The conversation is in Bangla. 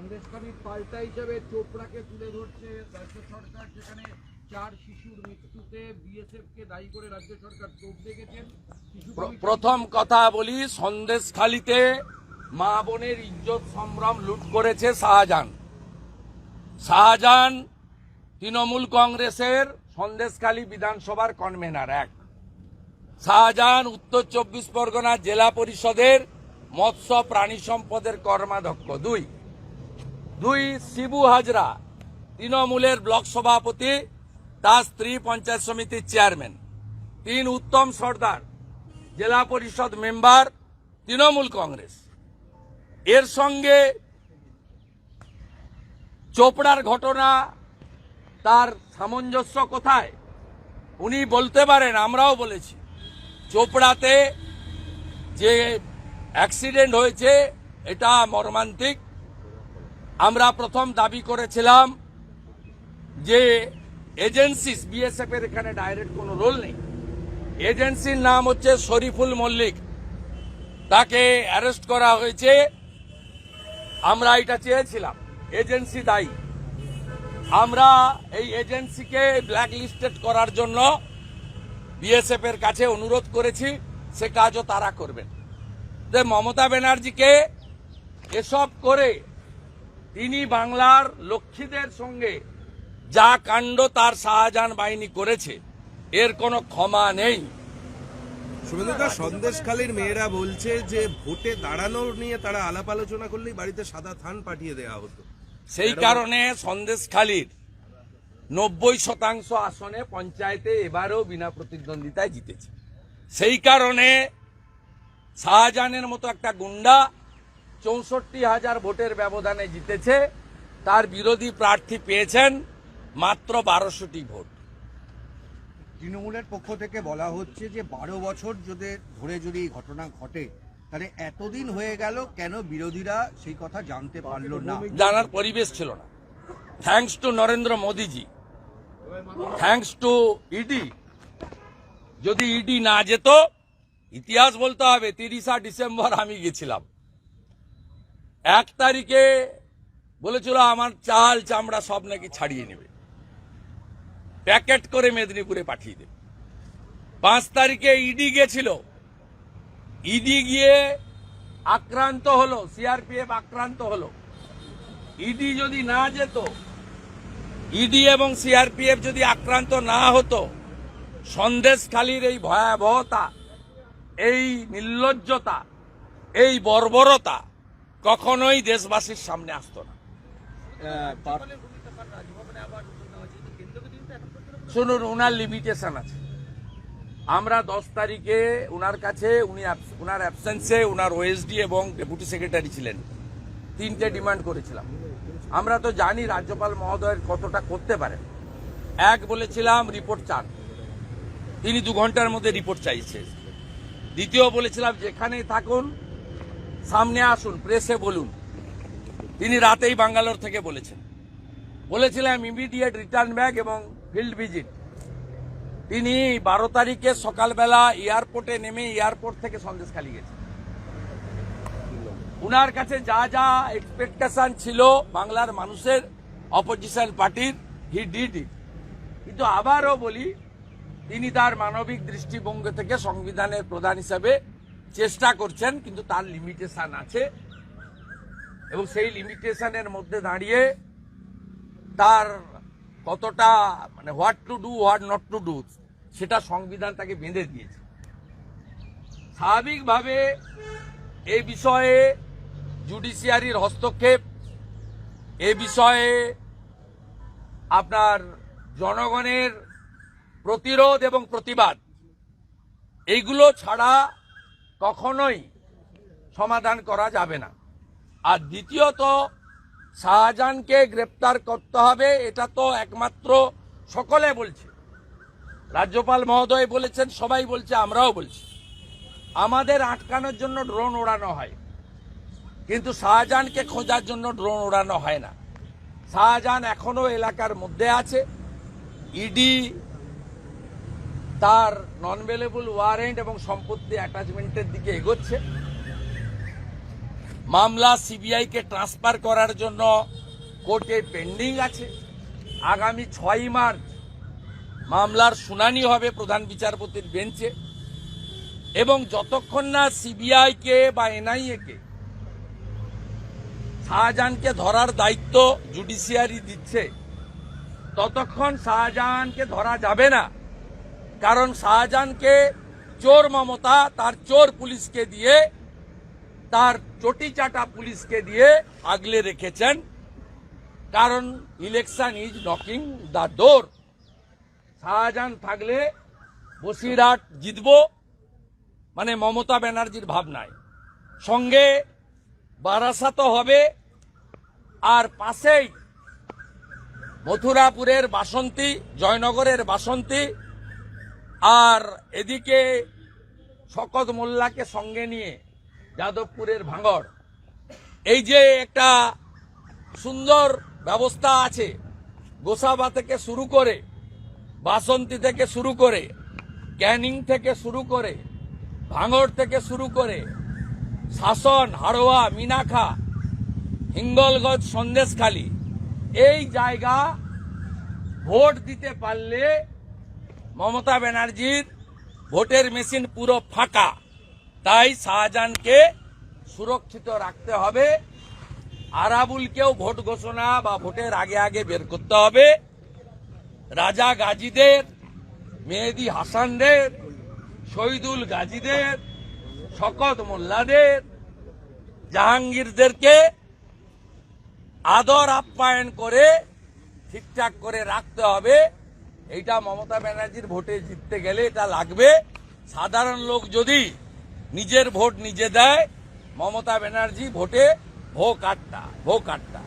সন্দেশখালীর পাল্টা হিসেবে চোপড়াকে তুলে ধরছে রাজ্য সরকার, যেখানে 4 শিশুর মৃত্যুতে বিএসএফকে দায়ী করে রাজ্য সরকার তোপ দেখেছেন। প্রথম কথা বলি, সন্দেশখালীতে মা বোনের ইজ্জত সম্ভ্রম লুট করেছে শাহজাহান। শাহজাহান তৃণমূল কংগ্রেসের সন্দেশখালী বিধানসভার কনভেনার 1। শাহজাহান উত্তর 24 পরগনা জেলা পরিষদের মৎস্য প্রাণী সম্পদের কর্মাধ্যক্ষ। 2 শিবু হাজরা তৃণমূলের ব্লক সভাপতি, তার স্ত্রী পঞ্চায়েত সমিতির চেয়ারম্যান। 3 উত্তম সর্দার জেলা পরিষদ মেম্বার তৃণমূল কংগ্রেস। এর সঙ্গে চোপড়ার ঘটনা, তার সামঞ্জস্য কোথায় উনি বলতে পারেন, আমরাও বলেছি। চোপড়াতে যে অ্যাক্সিডেন্ট হয়েছে এটা মর্মান্তিক। আমরা প্রথম দাবি করেছিলাম যে এজেন্সি, বিএসএফ এর এখানে ডাইরেক্ট কোনো রোল নেই। এজেন্সির নাম হচ্ছে শরীফুল মল্লিক, তাকে অ্যারেস্ট করা হয়েছে। আমরা এটা চেয়েছিলাম, এজেন্সি দায়ী। আমরা এই এজেন্সিকে ব্ল্যাকলিস্টেড করার জন্য বিএসএফ এর কাছে অনুরোধ করেছি, সে কাজও তারা করবেন। মমতা ব্যানার্জিকে এসব করে তিনি বাংলার লক্ষ্মীদের সঙ্গে যা কাণ্ড তার শাহজাহান বাহিনী করেছে, এর কোনো ক্ষমা নেই। শুভেন্দুদা, সন্দেশখালীর মেয়েরা বলছে যে ভোটে দাঁড়ানোর নিয়ে তারা আলাপ আলোচনা করলেই বাড়িতে সাদা থান পাঠিয়ে দেওয়া হতো। সেই কারণে সন্দেশখালীর 90% আসনে পঞ্চায়েতে এবারেও বিনা প্রতিদ্বন্দ্বিতায় জিতেছে। সেই কারণে শাহজাহানের মতো একটা গুন্ডা 64,000 ভোটের ব্যবধানে জিতেছে। তার বিরোধী প্রার্থী পেয়েছেন মাত্র 1200টি ভোট। তৃণমূলের পক্ষ থেকে বলা হচ্ছে যে 12 বছর ধরে যদি এই ঘটনা ঘটে, তাহলে এতদিন হয়ে গেল কেন বিরোধীরা সেই কথা জানতে পারল না? জানার পরিবেশ ছিল না। Thanks to Narendra Modiji, thanks to ED. যদি ইডি না যেত, ইতিহাস বলতে হবে, 30 ডিসেম্বর আমি গেছিলাম। 1 তারিখে বলেছিল আমার চাল চামড়া সব নাকি ছাড়িয়ে নেবে, প্যাকেট করে মেদিনীপুরে পাঠিয়ে দেবে। 5 তারিখে ইডি গেছিল, ইডি গিয়ে আক্রান্ত হলো, সিআরপিএফ আক্রান্ত হলো। ইডি যদি না যেত, ইডি এবং সিআরপিএফ যদি আক্রান্ত না হতো, সন্দেশখালীর এই ভয়াবহতা, এই নির্লজ্জতা, এই বর্বরতা কখনোই দেশবাসীর সামনে আসতো না। শুনুন, উনার লিমিটেশন আছে। আমরা 10 তারিখে উনার কাছে, উনার অ্যাবসেন্সে উনার ওএসডি এবং ডেপুটি সেক্রেটারি ছিলেন, 3টে ডিমান্ড করেছিলাম। আমরা তো জানি রাজ্যপাল মহোদয়ের কতটা করতে পারেন। 1 বলেছিলাম রিপোর্ট চান, তিনি 2 ঘন্টার মধ্যে রিপোর্ট চাইছে। 2 বলেছিলাম যেখানেই থাকুন সামনে আসুন, প্রেসে বলুন। তিনি রাতেই ব্যাঙ্গালোর থেকে বলেছিলাম ইমিডিয়েট রিটার্ন ব্যাক এবং ফিল্ড ভিজিট। তিনি 12 তারিখে সকালবেলা এয়ারপোর্টে নেমে এয়ারপোর্ট থেকে সন্দেশখালী গেছেন। উনার কাছে যা যা এক্সপেকটেশন ছিল বাংলার মানুষের, অপোজিশন পার্টির, হি ডিড ইট। কিন্তু আবারও বলি, তিনি তার মানবিক দৃষ্টিভঙ্গি থেকে সংবিধানের প্রধান হিসাবে চেষ্টা করছেন, কিন্তু তার লিমিটেশন আছে। এবং সেই লিমিটেশনের মধ্যে দাঁড়িয়ে তার কতটা, মানে what to do what not to do, সেটা সংবিধান তাকে বেঁধে দিয়েছে। স্বাভাবিকভাবে এই বিষয়ে জুডিশিয়ারির হস্তক্ষেপ, এ বিষয়ে আপনার জনগণের প্রতিরোধ এবং প্রতিবাদ, এইগুলো ছাড়া কখনোই সমাধান করা যাবে না। আর দ্বিতীয়ত, শাহজাহানকে গ্রেপ্তার করতে হবে, এটা তো একমাত্র সকলে বলছে। রাজ্যপাল মহোদয় বলেছেন, সবাই বলছে, আমরাও বলছি। আমাদের আটকানোর জন্য ড্রোন ওড়ানো হয়, কিন্তু শাহজাহানকে খোঁজার জন্য ড্রোন ওড়ানো হয় না। শাহজাহান এখনো এলাকার মধ্যে আছে। ইডি তার নন বেলেবল ওয়ারেন্ট এবং সম্পত্তি অ্যাটাচমেন্টের দিকে এগোচ্ছে। মামলা সিবিআই কে ট্রান্সফার করার জন্য কোর্টে পেন্ডিং আছে। আগামী 6 মার্চ মামলার শুনানি হবে প্রধান বিচারপতির বেঞ্চে, এবং যতক্ষণ না সিবিআই কে বা এনআইএ কে শাহজাহানকে ধরার দায়িত্ব জুডিশিয়ারি দিচ্ছে, ততক্ষণ শাহজাহানকে ধরা যাবে না। কারণ শাহজাহানকে চোর মমতা তার চোর পুলিশকে দিয়ে, তার চটি চাটা পুলিশকে দিয়ে আগলে রেখেছেন। কারণ election is knocking the door. Shahjahan থাকলে বসিরহাট জিতব মানে মমতা ব্যানার্জির ভাবনায়, সঙ্গে বারাসাতও হবে, আর পাশেই মথুরাপুরের বাসন্তী, জয়নগরের বাসন্তী, আর এদিকে শকত মোল্লাকে সঙ্গে নিয়ে যাদবপুরের ভাঙড়। এই যে একটা সুন্দর ব্যবস্থা আছে, গোসাবা থেকে শুরু করে, বাসন্তী থেকে শুরু করে, ক্যানিং থেকে শুরু করে, ভাঙড় থেকে শুরু করে, শাসন, হাড়োয়া, মিনাখা, হিঙ্গলগঞ্জ, সন্দেশখালী, এই জায়গা ভোট দিতে পারলে মমতা ব্যানার্জির ভোটের মেশিন পুরো ফাঁকা। তাই শাহজাহানকে সুরক্ষিত রাখতে হবে। আরাবুলকেও ভোট ঘোষণা বা ভোটের আগে আগে বের করতে হবে। রাজা গাজীদের, মেহেদি হাসানদের, শহীদুল গাজীদের, শকত মোল্লাদের, জাহাঙ্গীরদেরকে আদর আপ্যায়ন করে ঠিকঠাক করে রাখতে হবে। এইটা মমতা ব্যানার্জির ভোটে জিততে গেলে এটা লাগবে। সাধারণ লোক যদি নিজের ভোট নিজে দেয়, মমতা ব্যানার্জি ভোটে ভো কাট্টা।